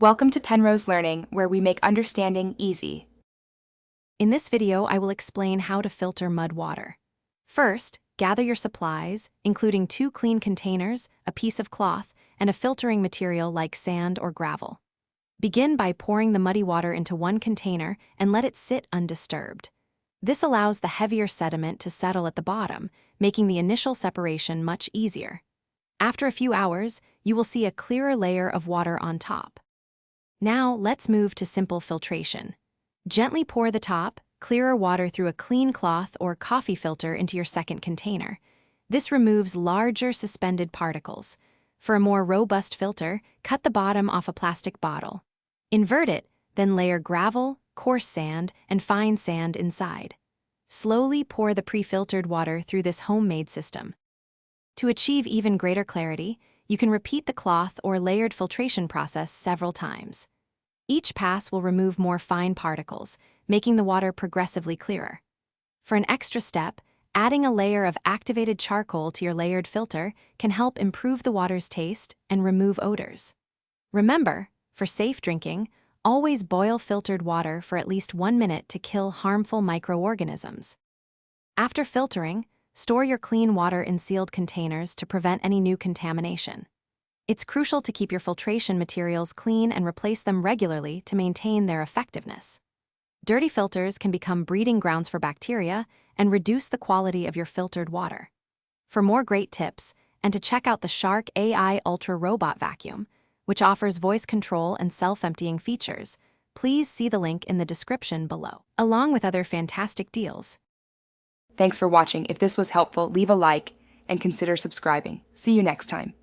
Welcome to Penrose Learning, where we make understanding easy. In this video, I will explain how to filter mud water. First, gather your supplies, including 2 clean containers, a piece of cloth, and a filtering material like sand or gravel. Begin by pouring the muddy water into one container and let it sit undisturbed. This allows the heavier sediment to settle at the bottom, making the initial separation much easier. After a few hours, you will see a clearer layer of water on top. Now, let's move to simple filtration. Gently pour the top, clearer water through a clean cloth or coffee filter into your second container. This removes larger suspended particles. For a more robust filter, cut the bottom off a plastic bottle. Invert it, then layer gravel, coarse sand, and fine sand inside. Slowly pour the pre-filtered water through this homemade system. To achieve even greater clarity, you can repeat the cloth or layered filtration process several times. Each pass will remove more fine particles, making the water progressively clearer. For an extra step, adding a layer of activated charcoal to your layered filter can help improve the water's taste and remove odors. Remember, for safe drinking, always boil filtered water for at least 1 minute to kill harmful microorganisms. After filtering, store your clean water in sealed containers to prevent any new contamination. It's crucial to keep your filtration materials clean and replace them regularly to maintain their effectiveness. Dirty filters can become breeding grounds for bacteria and reduce the quality of your filtered water. For more great tips, and to check out the Shark AI Ultra Robot Vacuum, which offers voice control and self-emptying features, please see the link in the description below, along with other fantastic deals. Thanks for watching. If this was helpful, leave a like and consider subscribing. See you next time.